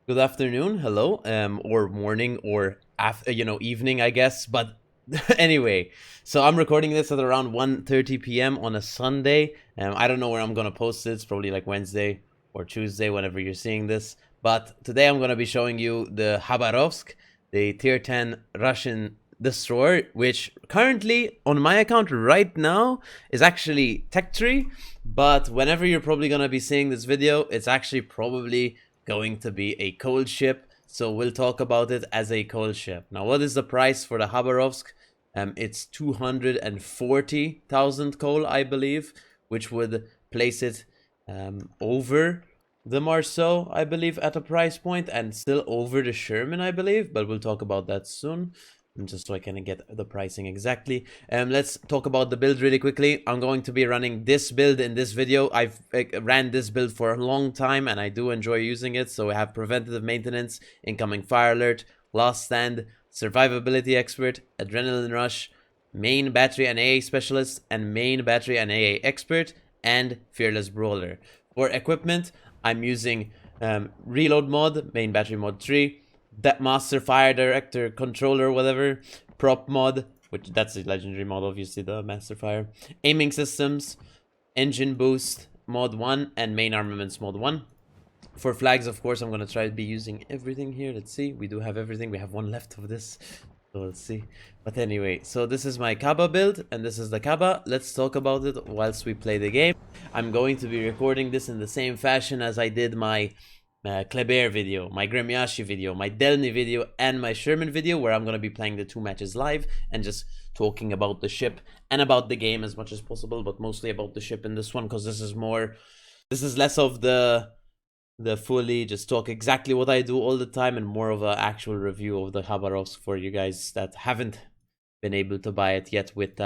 Good afternoon, hello, or morning, or evening, I guess. But anyway, so I'm recording this at around 1:30 p.m. on a Sunday. I don't know where I'm gonna post it. It's probably like Wednesday or Tuesday, whenever you're seeing this. But today I'm gonna be showing you the Khabarovsk, the Tier 10 Russian destroyer, which currently on my account right now is actually tech tree. But whenever you're probably gonna be seeing this video, it's actually probably going to be a coal ship. So we'll talk about it as a coal ship. Now, what is the price for the Khabarovsk? It's 240,000 coal, I believe, which would place it over the Marceau, I believe, at a price point, and still over the Sherman, I believe. But we'll talk about that soon. Just so I can get the pricing exactly. Let's talk about the build really quickly. I'm going to be running this build in this video. I've ran this build for a long time and I do enjoy using it. So we have preventative maintenance, incoming fire alert, last stand, survivability expert, adrenaline rush, main battery and AA specialist, and main battery and AA expert, and fearless brawler. For equipment, I'm using reload mod, main battery mod 3, that master fire director controller, whatever, prop mod, which that's a legendary mod, obviously, the master fire, aiming systems, engine boost mod 1, and main armaments mod 1. For flags, of course, I'm going to try to be using everything here. Let's see, we do have everything. We have one left of this, so let's see. But anyway, so this is my Kaba build and this is the Kaba. Let's talk about it whilst we play the game. I'm going to be recording this in the same fashion as I did my Kleber video, my Gremyashi video, my Delny video, and my Sherman video, where I'm going to be playing the two matches live and just talking about the ship and about the game as much as possible, but mostly about the ship in this one, because this is less of the fully just talk exactly what I do all the time, and more of an actual review of the Khabarovsk for you guys that haven't been able to buy it yet, with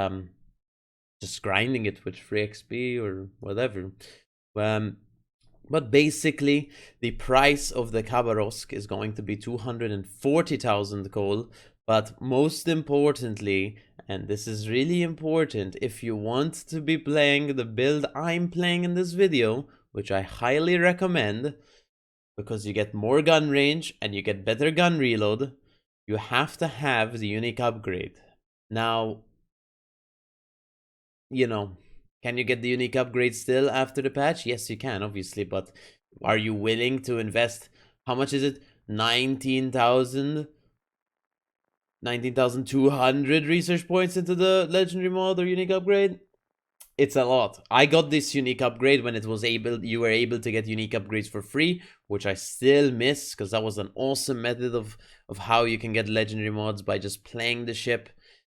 just grinding it with free XP or whatever. But basically, the price of the Khabarovsk is going to be 240,000 coal. But most importantly, and this is really important, if you want to be playing the build I'm playing in this video, which I highly recommend, because you get more gun range and you get better gun reload, you have to have the unique upgrade. Now, can you get the unique upgrade still after the patch? Yes, you can, obviously, but are you willing to invest, how much is it? 19,200 research points into the legendary mod or unique upgrade? It's a lot. I got this unique upgrade when you were able to get unique upgrades for free, which I still miss, because that was an awesome method of how you can get legendary mods by just playing the ship,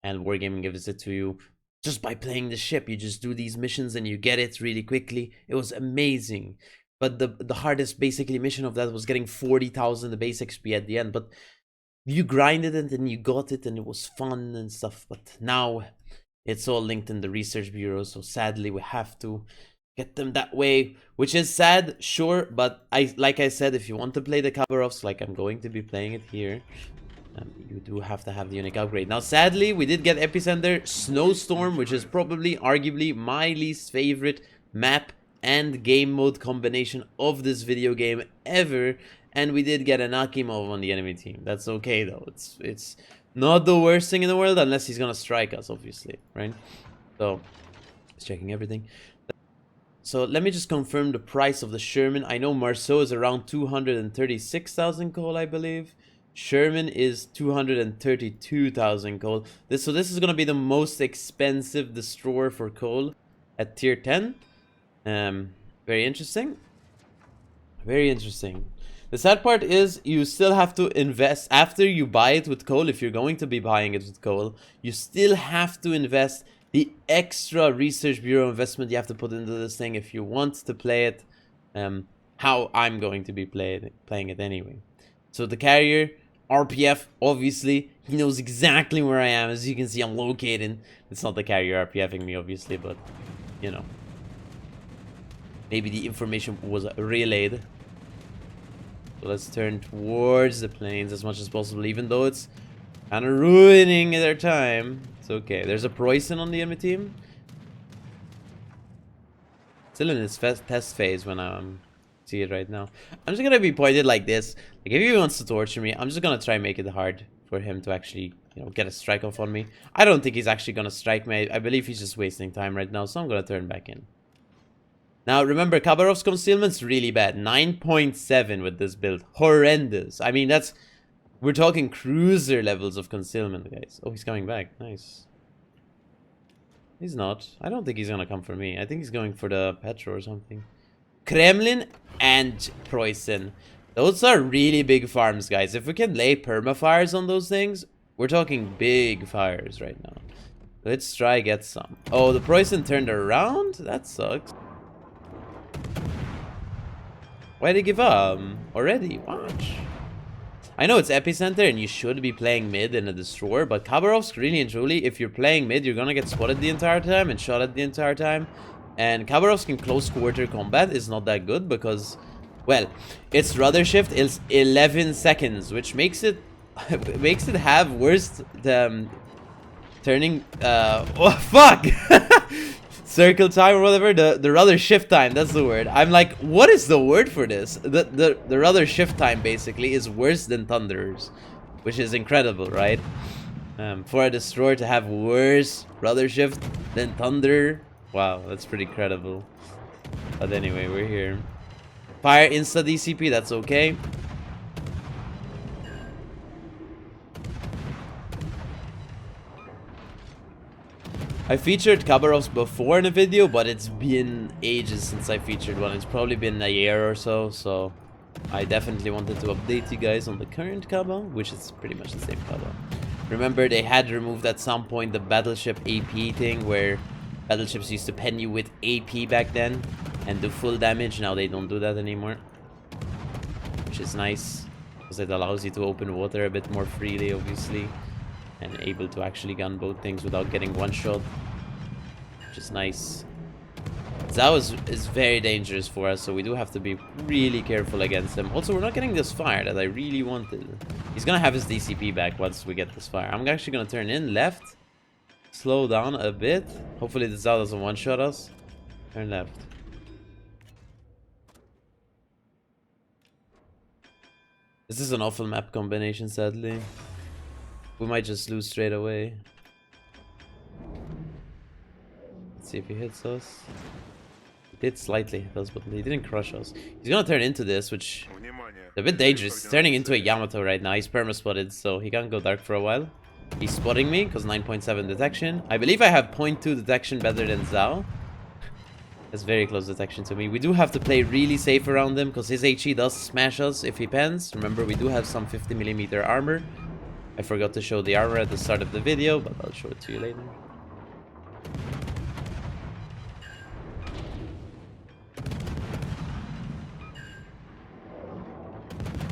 and Wargaming gives it to you just by playing the ship. You just do these missions and you get it really quickly. It was amazing. But the hardest basically mission of that was getting 40,000 the base XP at the end. But you grinded it and you got it and it was fun and stuff. But now it's all linked in the research bureau, so sadly we have to get them that way, which is sad, sure. But like I said, if you want to play the Khabarovsk, like I'm going to be playing it here, you do have to have the unique upgrade. Now, sadly, we did get Epicenter Snowstorm, which is probably, arguably, my least favorite map and game mode combination of this video game ever. And we did get an Akimov on the enemy team. That's okay, though. It's not the worst thing in the world, unless he's gonna strike us, obviously, right? So, just checking everything. So let me just confirm the price of the Sherman. I know Marceau is around 236,000 coal, I believe. Sherman is 232,000 coal. So this is gonna be the most expensive destroyer for coal at tier 10. Very interesting. Very interesting. The sad part is you still have to invest after you buy it with coal. If you're going to be buying it with coal, you still have to invest the extra research bureau investment you have to put into this thing if you want to play it how I'm going to be playing it anyway. So the carrier, RPF, obviously, he knows exactly where I am. As you can see, I'm located. It's not the carrier RPFing me, obviously, but, maybe the information was relayed. So let's turn towards the planes as much as possible, even though it's kind of ruining their time. It's okay. There's a Preußen on the enemy team. Still in its test phase when I'm See it right now. I'm just gonna be pointed like this. Like if he wants to torture me, I'm just gonna try and make it hard for him to actually, you know, get a strike off on me. I don't think he's actually gonna strike me. I believe he's just wasting time right now, so I'm gonna turn back in. Now remember, Khabarovsk concealment's really bad. 9.7 with this build. Horrendous. I mean, that's... We're talking cruiser levels of concealment, guys. Oh, he's coming back. Nice. He's not. I don't think he's gonna come for me. I think he's going for the Petro or something. Kremlin and Preußen. Those are really big farms, guys. If we can lay perma-fires on those things, we're talking big fires right now. Let's try get some. Oh, the Preußen turned around? That sucks. Why'd they give up? Already? Watch. I know it's epicenter and you should be playing mid in a destroyer, but Khabarovsk, really and truly, if you're playing mid, you're gonna get spotted the entire time and shot at the entire time. And Khabarovsk in close quarter combat is not that good because, well, its rudder shift is 11 seconds, which makes it have worse turning oh fuck circle time or whatever, the rudder shift time, that's the word. I'm like, what is the word for this? The rudder shift time basically is worse than Thunderers, which is incredible, right? For a destroyer to have worse rudder shift than Thunder, wow, that's pretty credible. But anyway, we're here. Fire insta DCP, that's okay. I featured Khabarovsk before in a video, but it's been ages since I featured one. It's probably been a year or so, so I definitely wanted to update you guys on the current Kaba, which is pretty much the same Kaba. Remember, they had removed at some point the battleship AP thing, where battleships used to pen you with AP back then and do full damage. Now they don't do that anymore, which is nice because it allows you to open water a bit more freely, obviously, and able to actually gunboat things without getting one shot, which is nice. Zhao is very dangerous for us, so we do have to be really careful against him. Also, we're not getting this fire that I really wanted. He's gonna have his DCP back once we get this fire. I'm actually gonna turn in left, slow down a bit. Hopefully the Zhao doesn't one-shot us. Turn left. This is an awful map combination, sadly. We might just lose straight away. Let's see if he hits us. He did slightly hit us, but he didn't crush us. He's gonna turn into this, which is a bit dangerous. He's turning into a Yamato right now. He's perma-spotted, so he can't go dark for a while. He's spotting me, because 9.7 detection. I believe I have 0.2 detection better than Zhao. That's very close detection to me. We do have to play really safe around him, because his HE does smash us if he pens. Remember, we do have some 50mm armor. I forgot to show the armor at the start of the video, but I'll show it to you later.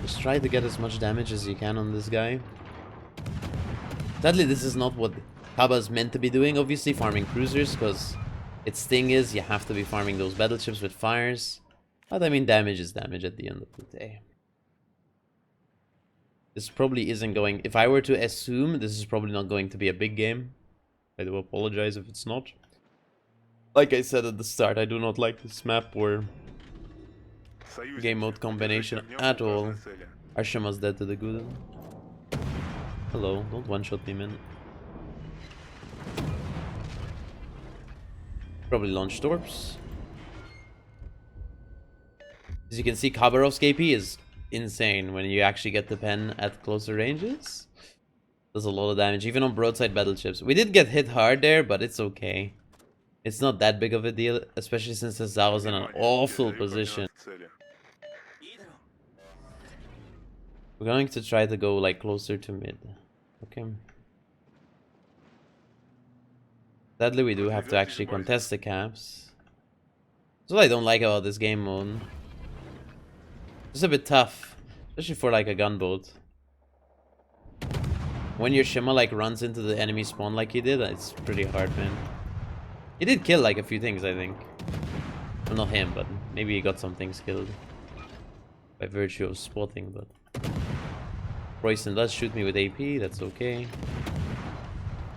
Just try to get as much damage as you can on this guy. Sadly, this is not what Kaba is meant to be doing, obviously, farming cruisers, because its thing is you have to be farming those battleships with fires. But I mean, damage is damage at the end of the day. This probably isn't going... If I were to assume, this is probably not going to be a big game. I do apologize if it's not. Like I said at the start, I do not like this map or game mode combination at all. Arshima's dead to the Guden. Hello, don't one-shot me, man. Probably launch torps. As you can see, Khabarovsk AP is insane when you actually get the pen at closer ranges. Does a lot of damage, even on broadside battleships. We did get hit hard there, but it's okay. It's not that big of a deal, especially since the Zhao was in an awful position. We're going to try to go like closer to mid. Okay. Sadly, we do have to actually contest the caps. That's what I don't like about this game mode. It's a bit tough, especially for like a gunboat. When your Shima like runs into the enemy spawn like he did, it's pretty hard, man. He did kill like a few things, I think. Well, not him, but maybe he got some things killed by virtue of spotting. But Royston does shoot me with AP, that's okay.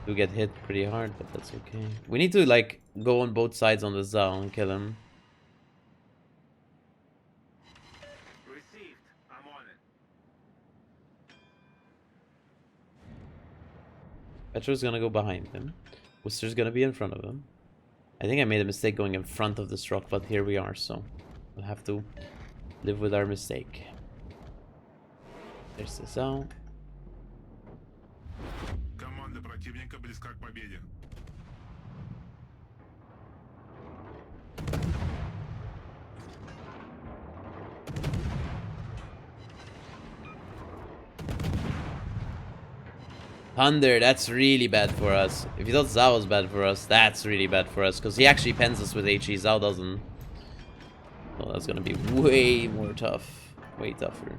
Do get hit pretty hard, but that's okay. We need to like go on both sides on the Zhao and kill him. Petro's gonna go behind him. Worcester's gonna be in front of him. I think I made a mistake going in front of this rock, but here we are, so we'll have to live with our mistake. There's this out. Команда противника близка к победе. Thunder, that's really bad for us. If you thought Zhao was bad for us, that's really bad for us. Because he actually pens us with HE, Zhao doesn't. Well, that's gonna be way more tough. Way tougher.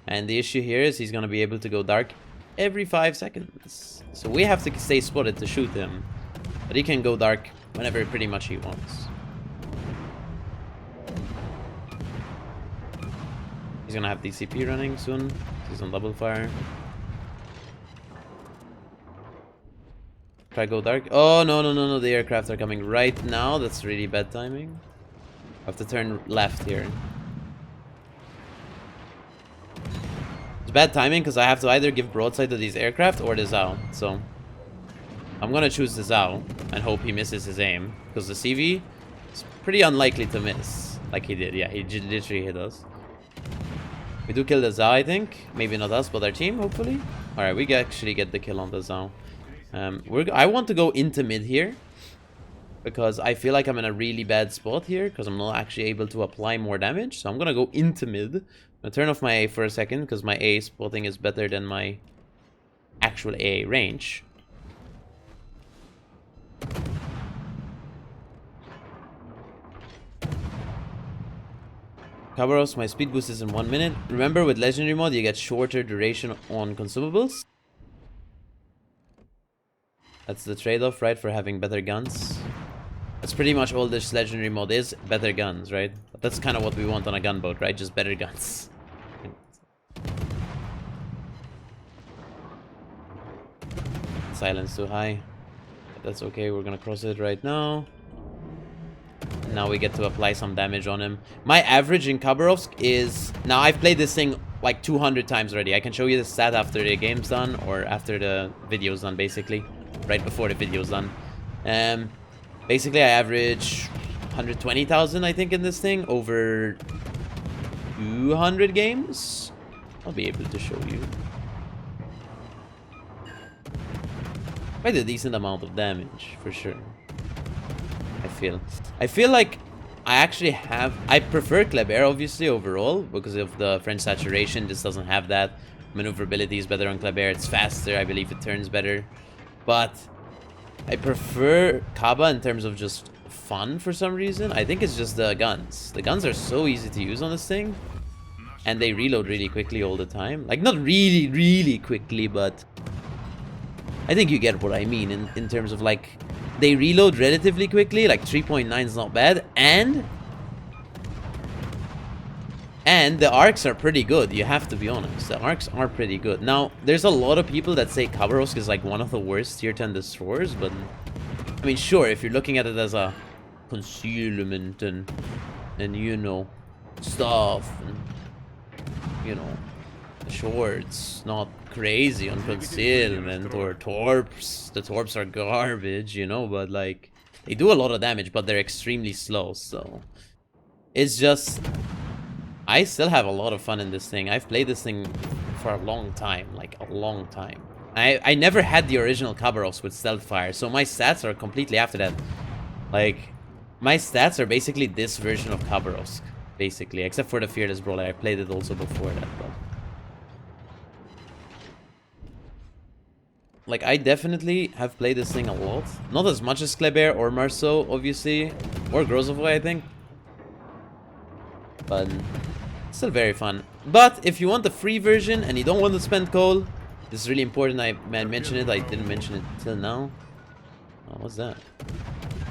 And the issue here is he's gonna be able to go dark every 5 seconds. So we have to stay spotted to shoot him. But he can go dark whenever pretty much he wants. He's gonna have DCP running soon. He's on double fire. Try go dark. Oh, no. The aircraft are coming right now. That's really bad timing. I have to turn left here. It's bad timing because I have to either give broadside to these aircraft or the Zhao. So I'm gonna choose the Zhao and hope he misses his aim. Because the CV is pretty unlikely to miss. Like he did. Yeah, he literally hit us. We do kill the Zhao, I think. Maybe not us, but our team, hopefully. Alright, we actually get the kill on the Zhao. I want to go into mid here because I feel like I'm in a really bad spot here because I'm not actually able to apply more damage. So I'm gonna go into mid. I'm gonna turn off my A for a second because my A spotting is better than my actual A range. Khabarovsk, my speed boost is in 1 minute. Remember, with legendary mode you get shorter duration on consumables. That's the trade-off, right, for having better guns. That's pretty much all this legendary mode is, better guns, right? But that's kind of what we want on a gunboat, right? Just better guns. Silence too high. But that's okay, we're gonna cross it right now. Now we get to apply some damage on him. My average in Khabarovsk is... Now, I've played this thing like 200 times already. I can show you the stat after the game's done, or after the video's done, basically. Right before the video's done. Basically, I average 120,000, I think, in this thing over 200 games. I'll be able to show you. Quite a decent amount of damage, for sure. I feel like I actually have... I prefer Kleber, obviously, overall, because of the French saturation. This doesn't have that. Maneuverability is better on Kleber. It's faster. I believe it turns better. But I prefer Kaba in terms of just fun for some reason. I think it's just the guns. The guns are so easy to use on this thing. And they reload really quickly all the time. Like, not really, really quickly, but... I think you get what I mean in terms of, like... They reload relatively quickly. Like, 3.9 is not bad. And the arcs are pretty good, you have to be honest. The arcs are pretty good. Now, there's a lot of people that say Khabarovsk is like one of the worst tier 10 destroyers, but... I mean, sure, if you're looking at it as a concealment and you know, stuff, and, you know, sure, it's not crazy on concealment or torps. The torps are garbage, you know, but like, they do a lot of damage, but they're extremely slow, so... It's just... I still have a lot of fun in this thing. I've played this thing for a long time, like a long time. I never had the original Khabarovsk with stealth fire, so my stats are completely after that. Like, my stats are basically this version of Khabarovsk, basically, except for the Fearless Brawler. I played it also before that, but... Like, I definitely have played this thing a lot. Not as much as Kleber or Marceau, obviously, or Grozovoy, I think. But... still very fun. But if you want the free version and you don't want to spend coal, this is really important. I mentioned it. I didn't mention it till now. Oh, what's that?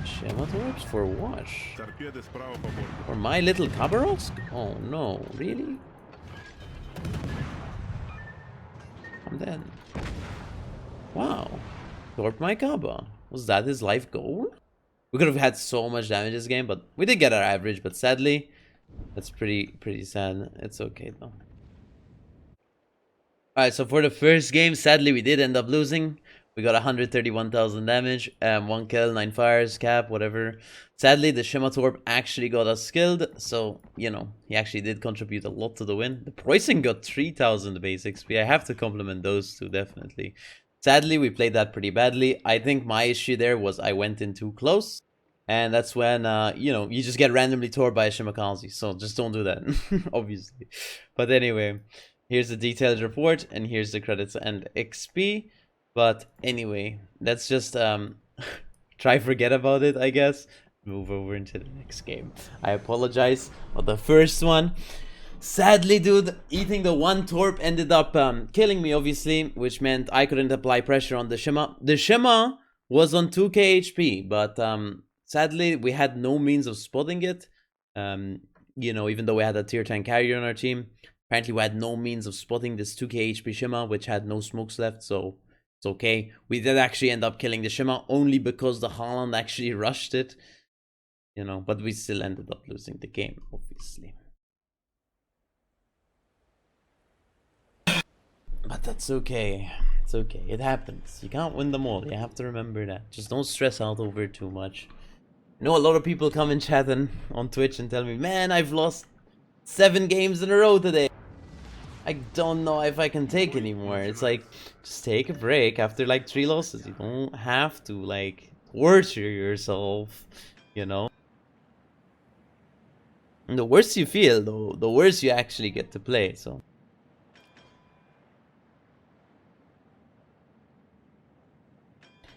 Shema torps for what? For my little Khabarovsk? Oh no, really? I'm dead. Wow. Torp my Kaba. Was that his life goal? We could have had so much damage this game, but we did get our average, but sadly, that's pretty sad. It's okay though. Alright, so for the first game, sadly we did end up losing. We got 131,000 damage, 1 kill, 9 fires, cap, whatever. Sadly, the Shima Torp actually got us killed, so, you know, he actually did contribute a lot to the win. The Preußen got 3,000 base XP. I have to compliment those two, definitely. Sadly, we played that pretty badly. I think my issue there was I went in too close. And that's when, you know, you just get randomly torped by a Shimakaze. So just don't do that, obviously. But anyway, here's the detailed report, and here's the credits and XP. But anyway, let's just try forget about it, I guess. Move over into the next game. I apologize for the first one. Sadly, dude, eating the one torp ended up killing me, obviously, which meant I couldn't apply pressure on the Shima. The Shima was on 2k HP, but sadly, we had no means of spotting it. You know, even though we had a tier 10 carrier on our team, apparently we had no means of spotting this 2k HP Shima, which had no smokes left, so it's okay. We did actually end up killing the Shima only because the Holland actually rushed it. You know, but we still ended up losing the game, obviously. But that's okay. It's okay. It happens. You can't win them all. You have to remember that. Just don't stress out over it too much. I know a lot of people come in chat and on Twitch and tell me, man, I've lost 7 games in a row today. I don't know if I can take anymore. It's like, just take a break after like 3 losses. You don't have to like torture yourself, you know? And the worse you feel, though, the worse you actually get to play, so.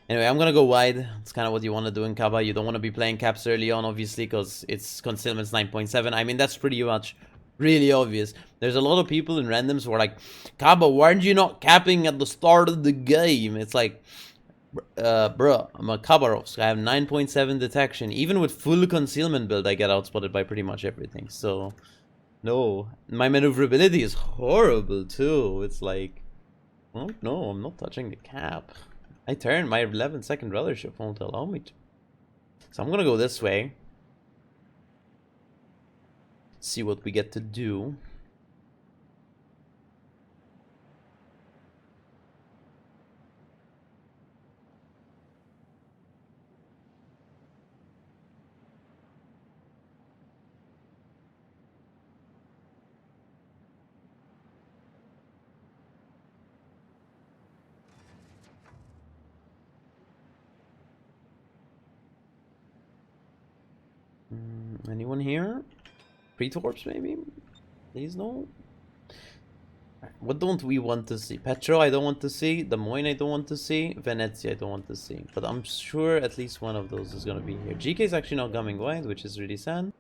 Anyway, I'm gonna go wide. It's kind of what you want to do in Kaba. You don't want to be playing caps early on, obviously, because it's concealment's 9.7. I mean, that's pretty much really obvious. There's a lot of people in randoms who are like, Kaba, why aren't you not capping at the start of the game? It's like, bruh, I'm a Khabarovsk. I have 9.7 detection. Even with full concealment build, I get outspotted by pretty much everything. So, no. My maneuverability is horrible, too. It's like, oh, no, I'm not touching the cap. I turned my 11-second ruddership won't allow me to. So I'm gonna go this way. See what we get to do. Anyone here? Pre-torps maybe? Please no. What don't we want to see? Petro I don't want to see. Des Moines I don't want to see. Venezia I don't want to see. But I'm sure at least one of those is gonna be here. GK is actually not coming wide, which is really sad.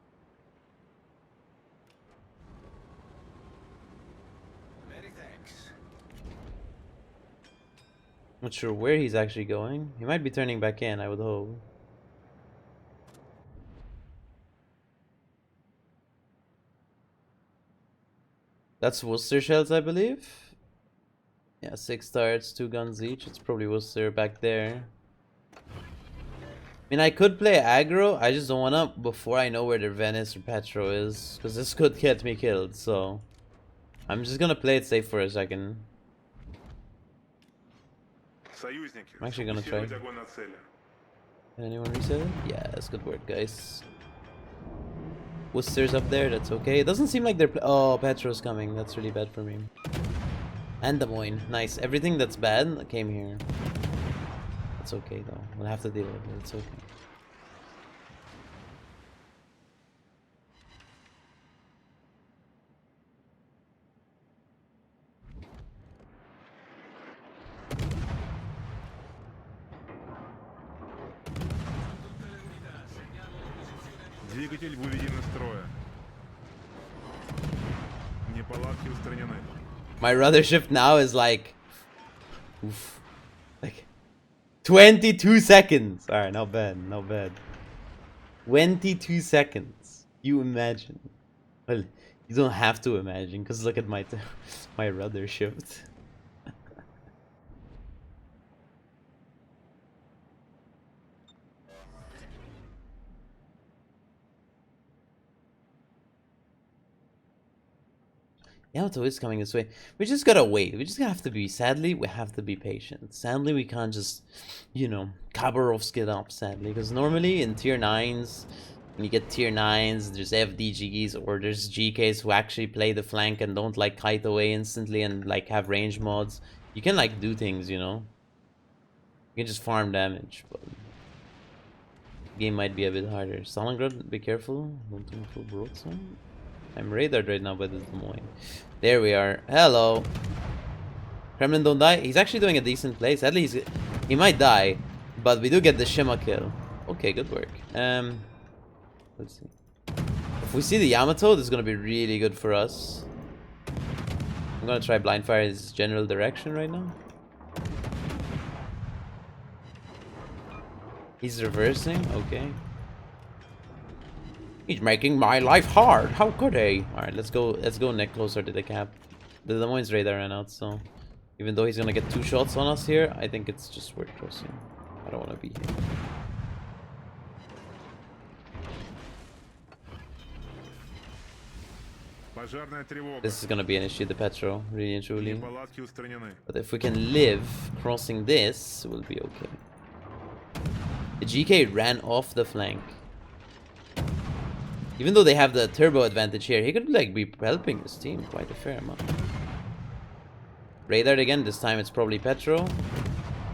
Not sure where he's actually going. He might be turning back in, I would hope. That's Worcester shells, I believe. Yeah, 6 turrets, 2 guns each. It's probably Worcester back there. I mean, I could play aggro. I just don't wanna before I know where their Venice or Petro is, because this could get me killed. So I'm just gonna play it safe for a second. I'm actually gonna try. Did anyone reset it? Yes, good work, guys. Worcester's up there, that's okay. It doesn't seem like they're oh, Petro's coming. That's really bad for me. And Des Moines. Nice. Everything that's bad came here. It's okay though. We'll have to deal with it. It's okay. Двигатель выведен из строя. Неполадки устранены. My rudder shift now is like, oof, like 22 seconds. All right, not bad, not bad. 22 seconds. You imagine? Well, you don't have to imagine, cause look at my my rudder shift. Yamato is coming this way. We just gotta wait. We just have to be, sadly, we have to be patient. Sadly, we can't just, you know, Khabarovsk it up, sadly. Because normally in tier 9s, when you get tier 9s, there's FDGs or there's GKs who actually play the flank and don't like kite away instantly and like have range mods. You can like do things, you know. You can just farm damage, but the game might be a bit harder. Stalingrad, be careful. Don't do full broadside. I'm radared right now by the Des Moines. There we are. Hello. Kremlin don't die. He's actually doing a decent play. Sadly, he might die, but we do get the Shima kill. Okay, good work. Let's see. If we see the Yamato, this is gonna be really good for us. I'm gonna try blind fire his general direction right now. He's reversing. Okay. He's making my life hard. How could he? Alright, let's go neck closer to the cap. The Des Moines radar ran out, so even though he's gonna get 2 shots on us here, I think it's just worth crossing. I don't wanna be here. This is gonna be an issue, the Petro, really and truly. But if we can live crossing this, we'll be okay. The GK ran off the flank. Even though they have the turbo advantage here, he could like be helping his team quite a fair amount. Radar again, this time it's probably Petro.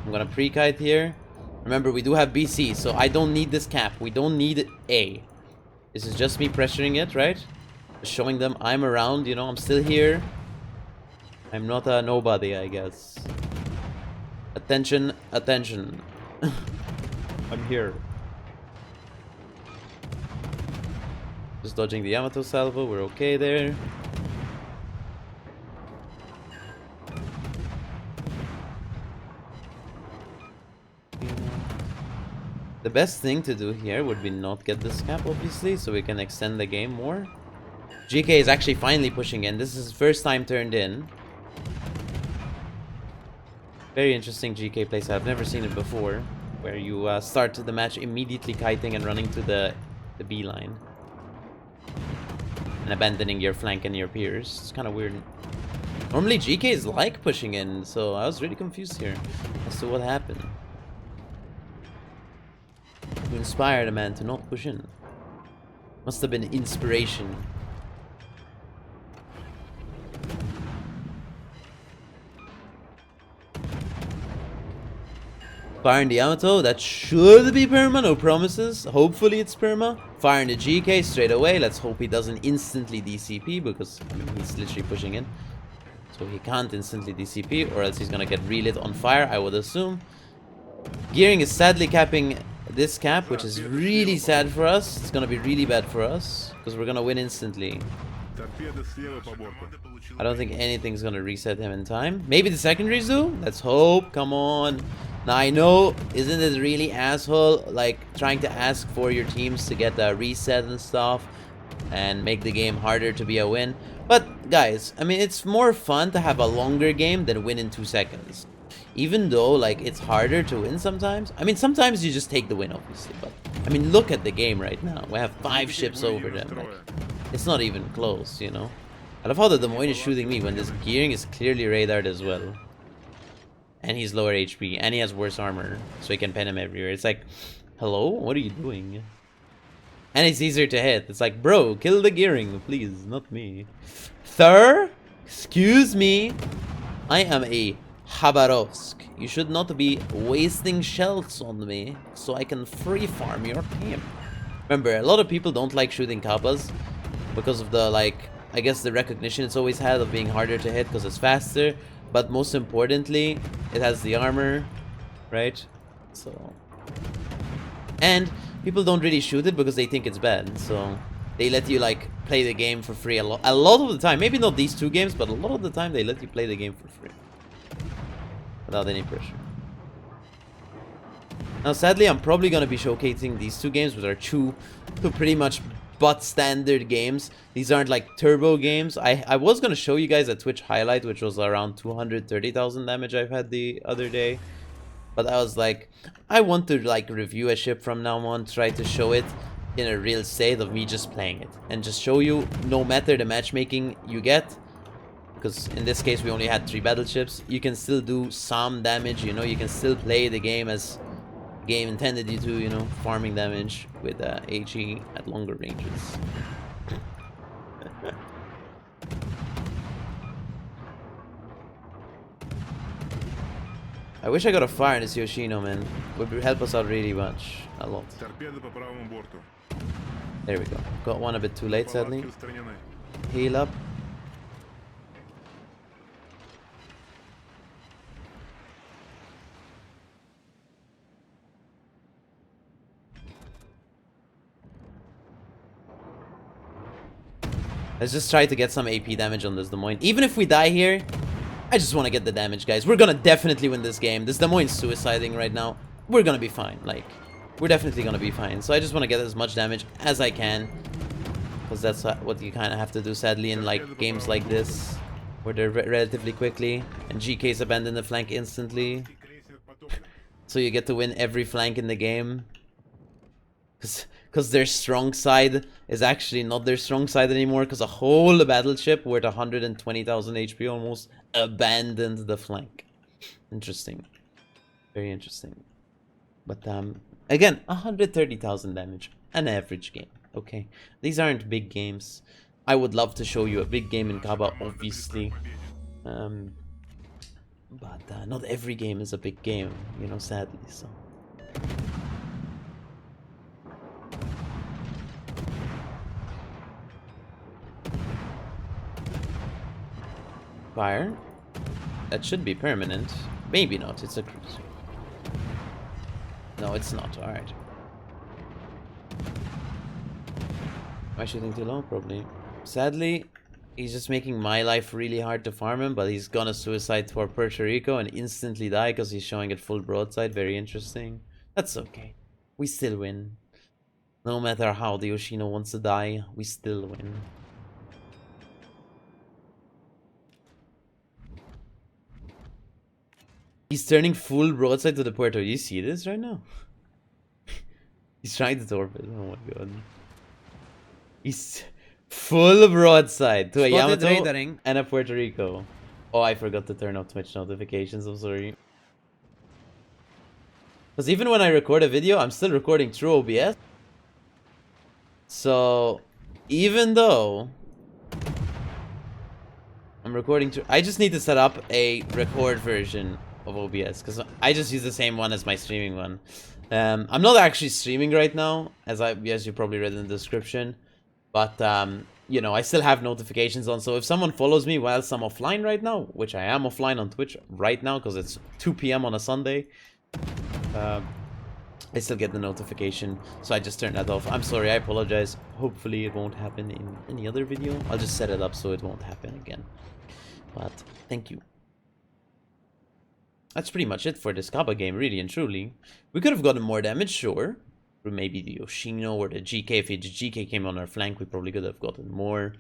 I'm gonna pre-kite here. Remember, we do have BC, so I don't need this cap. We don't need A. This is just me pressuring it, right? Just showing them I'm around, you know, I'm still here. I'm not a nobody, I guess. Attention, attention. I'm here. Just dodging the Yamato salvo, we're okay there. The best thing to do here would be not get this cap, obviously, so we can extend the game more. GK is actually finally pushing in. This is his first time turned in. Very interesting GK playstyle. I've never seen it before, where you start the match immediately kiting and running to the B line. And abandoning your flank and your peers. It's kind of weird. Normally GKs like pushing in, so I was really confused here as to what happened. To inspire the man to not push in. Must have been inspiration. Firing the Yamato, that should be perma, no promises. Hopefully it's perma. Firing the GK straight away. Let's hope he doesn't instantly DCP, because I mean, he's literally pushing in. So he can't instantly DCP, or else he's gonna get relit on fire, I would assume. Gearing is sadly capping this cap, which is really sad for us. It's gonna be really bad for us, because we're gonna win instantly. I don't think anything's gonna reset him in time. Maybe the secondaries do? Let's hope. Come on. Now I know, isn't it really asshole, like trying to ask for your teams to get a reset and stuff and make the game harder to be a win? But guys, I mean, it's more fun to have a longer game than win in 2 seconds. Even though like it's harder to win sometimes. I mean, sometimes you just take the win, obviously, but I mean, look at the game right now. We have 5 ships over them. Like, it's not even close, you know. I love how the Des Moines is shooting me when this gearing is clearly radared as well. And he's lower HP, and he has worse armor, so he can pen him everywhere. It's like, hello? What are you doing? And it's easier to hit. It's like, bro, kill the gearing, please, not me. Sir? Excuse me? I am a Khabarovsk. You should not be wasting shells on me, so I can free farm your team. Remember, a lot of people don't like shooting Kabas because of the, like, I guess the recognition it's always had of being harder to hit because it's faster. But most importantly, it has the armor, right? So, and people don't really shoot it because they think it's bad. So they let you like play the game for free a lot of the time. Maybe not these 2 games, but a lot of the time they let you play the game for free without any pressure. Now, sadly, I'm probably gonna be showcasing these 2 games, which are two pretty much but standard games. These aren't like turbo games. I was gonna show you guys a Twitch highlight, which was around 230,000 damage I've had the other day, but I was like, I want to like review a ship from now on, try to show it in a real state of me just playing it, and just show you no matter the matchmaking you get, because in this case we only had 3 battleships, you can still do some damage, you know, you can still play the game as the game intended you to, you know, farming damage with HE at longer ranges. I wish I got a fire in this Yoshino, man. Would help us out really much. A lot. Торпеды по правому борту. There we go. Got one a bit too late, sadly. Палатки устранены. Heal up. Let's just try to get some AP damage on this Des Moines. Even if we die here, I just want to get the damage, guys. We're gonna definitely win this game. This Des Moines suiciding right now. We're gonna be fine. Like, we're definitely gonna be fine. So I just want to get as much damage as I can, because that's what you kind of have to do, sadly, in like games like this, where they're relatively quickly, and GKs abandon the flank instantly. So you get to win every flank in the game. Because their strong side is actually not their strong side anymore, because a whole battleship worth 120,000 HP almost abandoned the flank. Interesting. Very interesting. But again, 130,000 damage. An average game. Okay. These aren't big games. I would love to show you a big game in Kaba, obviously. But not every game is a big game, you know, sadly, so... Fire. That should be permanent. Maybe not, it's a cruise. No, it's not, alright. Am I shooting too low? Probably. Sadly, he's just making my life really hard to farm him, but he's gonna suicide for Puerto Rico and instantly die because he's showing it full broadside. Very interesting. That's okay. We still win. No matter how the Yoshino wants to die, we still win. He's turning full broadside to the Puerto. You see this right now? He's trying to torp it. Oh my god. He's full broadside to a Yamato and a Puerto Rico. Oh, I forgot to turn off Twitch notifications. I'm sorry. Because even when I record a video, I'm still recording through OBS. So, even though I'm recording through... I just need to set up a record version of OBS, because I just use the same one as my streaming one. I'm not actually streaming right now, as you probably read in the description, but you know, I still have notifications on, so if someone follows me whilst I'm offline right now, which I am offline on Twitch right now because it's 2 PM on a Sunday, I still get the notification, so I just turned that off. I'm sorry, I apologize. Hopefully it won't happen in any other video. I'll just set it up so it won't happen again. But thank you. That's pretty much it for this Kaba game, really and truly. We could have gotten more damage, sure. Or maybe the Yoshino or the GK. If the GK came on our flank, we probably could have gotten more.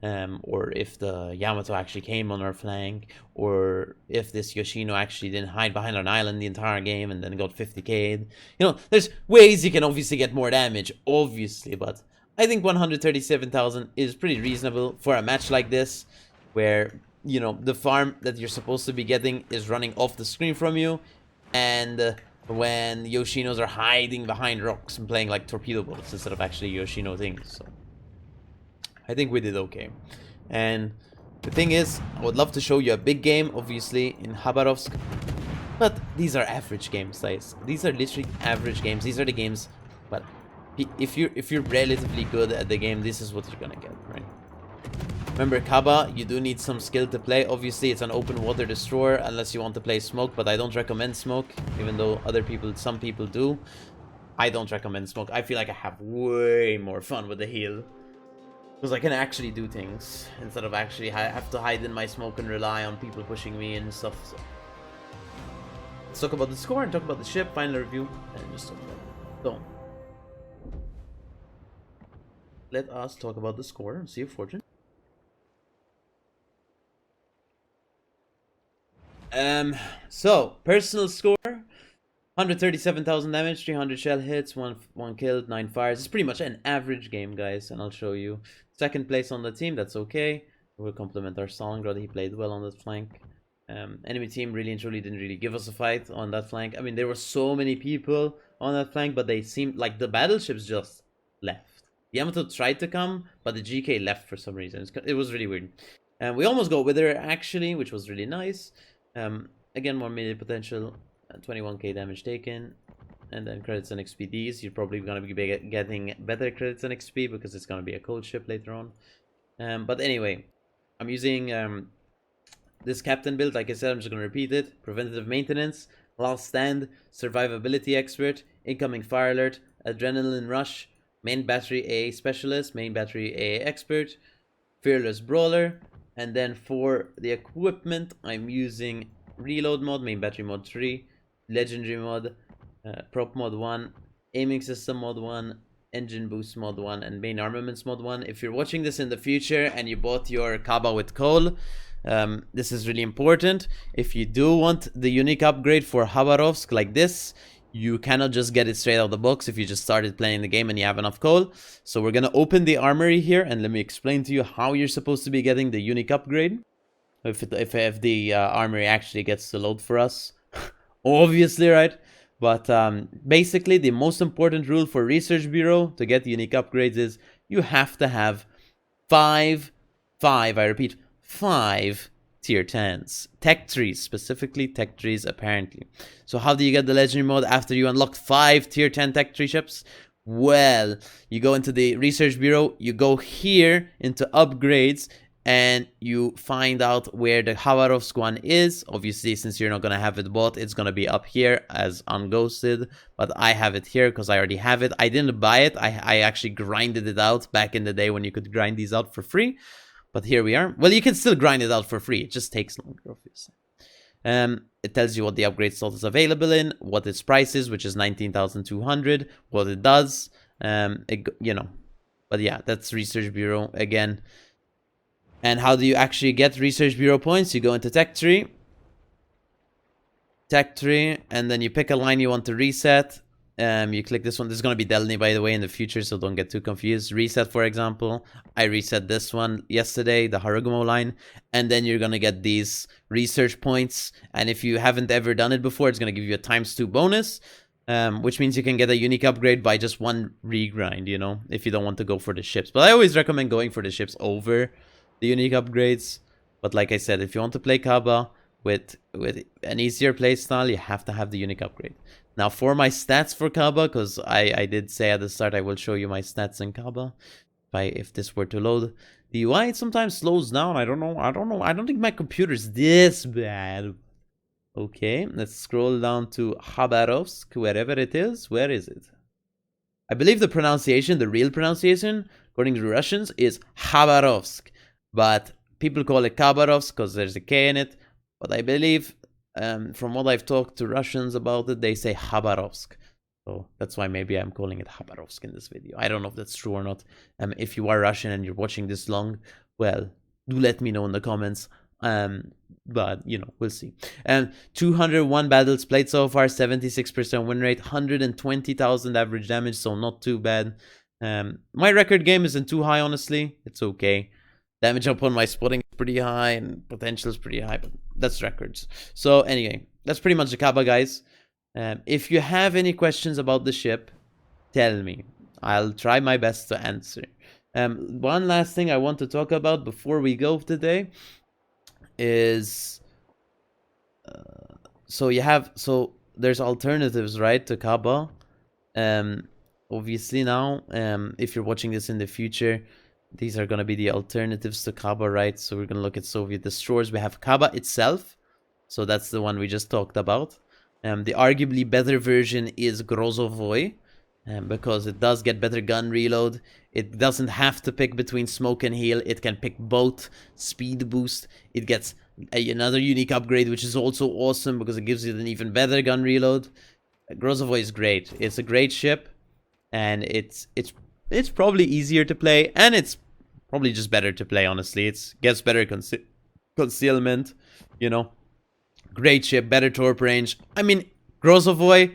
Or if the Yamato actually came on our flank. Or if this Yoshino actually didn't hide behind an island the entire game and then got 50k'd. You know, there's ways you can obviously get more damage, obviously. But I think 137,000 is pretty reasonable for a match like this, where... you know, the farm that you're supposed to be getting is running off the screen from you, and when Yoshinos are hiding behind rocks and playing like torpedo boats instead of actually Yoshino things. So I think we did okay. And the thing is, I would love to show you a big game, obviously, in Khabarovsk, but these are average games, guys. These are literally average games. These are the games, but if you're relatively good at the game, this is what you're gonna get, right? Remember, Kaba, you do need some skill to play. Obviously, it's an open water destroyer unless you want to play smoke, but I don't recommend smoke, even though some people do. I don't recommend smoke. I feel like I have way more fun with the heal, because I can actually do things instead of actually have to hide in my smoke and rely on people pushing me and stuff. So let's talk about the score and talk about the ship, final review, and just talk about it. So let us talk about the score and see if Fortune. So personal score, 137,000 damage, 300 shell hits, one killed, 9 fires. It's pretty much an average game, guys, and I'll show you. Second place on the team, that's okay. We'll compliment our Stalingrad. He played well on that flank. Enemy team really and truly didn't really give us a fight on that flank. I mean, there were so many people on that flank, but they seemed like the battleships just left. Yamato tried to come, but the GK left for some reason. It was really weird. We almost got Wither actually, which was really nice. Again, more melee potential, 21k damage taken, and then credits and XPDs. You're probably gonna be getting better credits and XP because it's gonna be a cold ship later on. But anyway, I'm using this captain build. Like I said, I'm just gonna repeat it. Preventative maintenance, last stand, survivability expert, incoming fire alert, adrenaline rush, main battery AA specialist, main battery AA expert, fearless brawler, and then for the equipment, I'm using reload mod, main battery mod 3, legendary mod, prop mod 1, aiming system mod 1, engine boost mod 1, and main armaments mod 1. If you're watching this in the future and you bought your Kaba with coal, this is really important. If you do want the unique upgrade for Khabarovsk like this, you cannot just get it straight out of the box if you just started playing the game and you have enough coal. So we're gonna open the armory here and let me explain to you how you're supposed to be getting the unique upgrade. If the armory actually gets to load for us. Obviously, right? But basically, the most important rule for Research Bureau to get unique upgrades is you have to have I repeat, 5 tier 10s. Tech trees, specifically tech trees, apparently. So how do you get the legendary mode after you unlock 5 tier 10 tech tree ships? Well, you go into the Research Bureau, you go here into upgrades, and you find out where the Khabarovsk one is. Obviously, since you're not going to have it bought, it's going to be up here as unghosted. But I have it here because I already have it. I didn't buy it. I actually grinded it out back in the day when you could grind these out for free. But here we are. Well, you can still grind it out for free. It just takes longer, obviously. It tells you what the upgrade slot is available in, what its price is, which is 19,200, what it does, you know. But yeah, that's Research Bureau again. And how do you actually get Research Bureau points? You go into Tech Tree, and then you pick a line you want to reset. You click this one. This is going to be Delny, by the way, in the future, so don't get too confused. Reset, for example. I reset this one yesterday, the Harugumo line, and then you're going to get these research points. And if you haven't ever done it before, it's going to give you a ×2 bonus, which means you can get a unique upgrade by just one regrind, you know, if you don't want to go for the ships. But I always recommend going for the ships over the unique upgrades. But like I said, if you want to play Kaba with an easier playstyle, you have to have the unique upgrade. Now for my stats for Kaba, because I did say at the start I will show you my stats in Kaba. If this were to load. The UI sometimes slows down. I don't know. I don't think my computer's this bad. Okay, let's scroll down to Khabarovsk, wherever it is. Where is it? I believe the pronunciation, the real pronunciation, according to the Russians, is Khabarovsk. But people call it Khabarovsk because there's a K in it. But I believe, from what I've talked to Russians about it, they say Khabarovsk. So that's why maybe I'm calling it Khabarovsk in this video. I don't know if that's true or not. If you are Russian and you're watching this long, well, do let me know in the comments. But, you know, we'll see. 201 battles played so far, 76% win rate, 120,000 average damage, so not too bad. My record game isn't too high, honestly. It's okay. Damage upon my spotting is pretty high and potential is pretty high, but that's records. So anyway, that's pretty much the Kaba, guys. If you have any questions about the ship, tell me. I'll try my best to answer. One last thing I want to talk about before we go today is so there's alternatives, right, to Kaba. Obviously now, if you're watching this in the future, these are going to be the alternatives to Kaba, right? So we're going to look at Soviet destroyers. We have Kaba itself. So that's the one we just talked about. The arguably better version is Grozovoy, because it does get better gun reload. It doesn't have to pick between smoke and heal. It can pick both. Speed boost. It gets another unique upgrade, which is also awesome because it gives it an even better gun reload. Grozovoy is great. It's a great ship, and it's probably easier to play, and it's probably just better to play, honestly. It gets better concealment, you know. Great ship, better torp range. I mean, Grozovoy,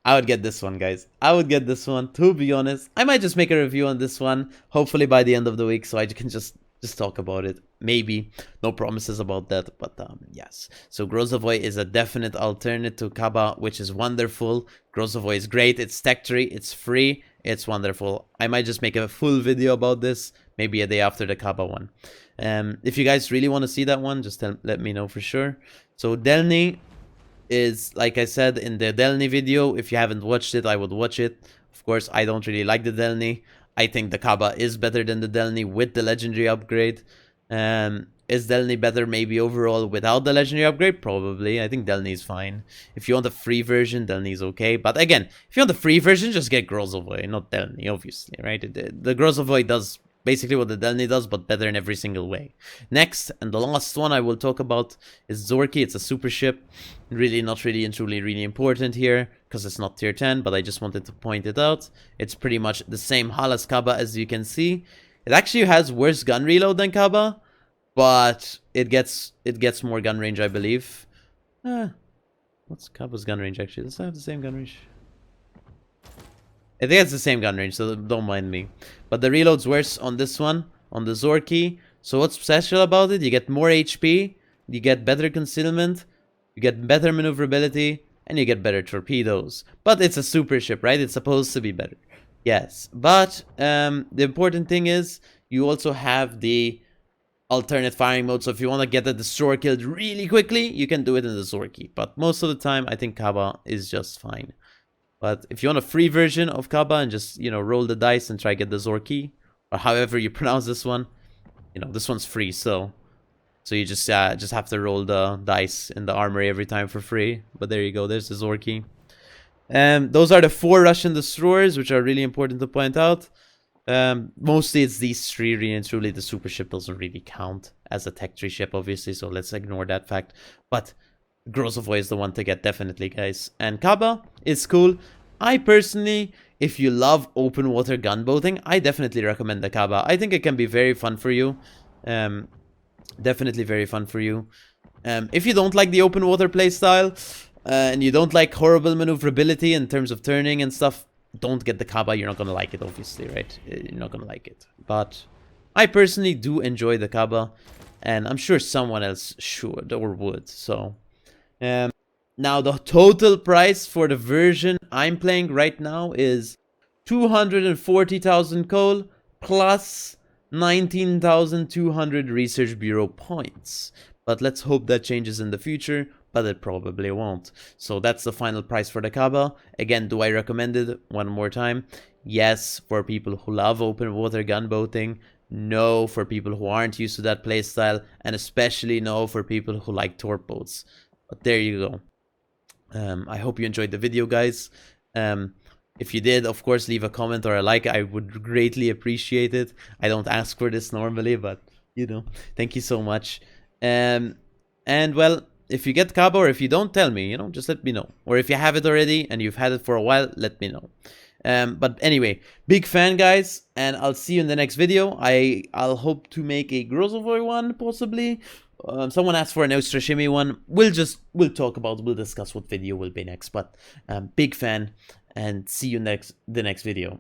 I would get this one, guys. I would get this one, to be honest. I might just make a review on this one, hopefully by the end of the week, so I can just just talk about it. Maybe. No promises about that, but yes. So Grozavoy is a definite alternate to Kaba, which is wonderful. Grozavoy is great. It's tech tree. It's free. It's wonderful. I might just make a full video about this, maybe a day after the Kaba one. If you guys really want to see that one, just let me know for sure. So Delny is, like I said in the Delny video, if you haven't watched it, I would watch it. Of course, I don't really like the Delny. I think the Kaba is better than the Delny with the legendary upgrade. Is Delny better maybe overall without the legendary upgrade? Probably. I think Delny is fine. If you want the free version, Delny is okay. But again, if you want the free version, just get Grozavoy, not Delny, obviously, right? The Grozavoy does basically what the Delny does, but better in every single way. Next, and the last one I will talk about is Zorki. It's a super ship. Really not really and truly really important here, because it's not tier 10, but I just wanted to point it out. It's pretty much the same hull as Kaba, as you can see. It actually has worse gun reload than Kaba, but it gets more gun range, I believe. What's Kaba's gun range actually? Does it have the same gun range? I think it's the same gun range, so don't mind me. But the reload's worse on this one, on the Zorki. So what's special about it? You get more HP, you get better concealment, you get better maneuverability, and you get better torpedoes. But it's a super ship, right? It's supposed to be better. Yes, but the important thing is you also have the alternate firing mode. So if you want to get the destroyer killed really quickly, you can do it in the Zorki. But most of the time, I think Kaba is just fine. But if you want a free version of Kaba and just, you know, roll the dice and try to get the Zorki, or however you pronounce this one, you know, this one's free, so you just have to roll the dice in the armory every time for free. But there you go, there's the Zorki. Those are the 4 Russian destroyers, which are really important to point out. Mostly it's these 3, really and truly. The super ship doesn't really count as a tech tree ship, obviously, so let's ignore that fact. But Grozavoy is the one to get, definitely, guys. And Kaba is cool. I personally, if you love open water gunboating, I definitely recommend the Kaba. I think it can be very fun for you. Definitely very fun for you. If you don't like the open water playstyle, and you don't like horrible maneuverability in terms of turning and stuff, don't get the Kaba. You're not going to like it, obviously, right? You're not going to like it. But I personally do enjoy the Kaba, and I'm sure someone else should or would, so... now the total price for the version I'm playing right now is 240,000 coal plus 19,200 Research Bureau points. But let's hope that changes in the future, but it probably won't. So that's the final price for the Kaba. Again, do I recommend it? One more time. Yes, for people who love open water gunboating. No, for people who aren't used to that playstyle. And especially no for people who like torp boats. But there you go. I hope you enjoyed the video, guys. If you did, of course, leave a comment or a like. I would greatly appreciate it. I don't ask for this normally, but, you know, thank you so much. And, well, if you get Kaba or if you don't, tell me, you know, just let me know. Or if you have it already and you've had it for a while, let me know. But anyway, big fan, guys, and I'll see you in the next video. I'll hope to make a Grozavoy one, possibly. Someone asked for an Ostrashimi one. We'll discuss what video will be next. But big fan, and see you the next video.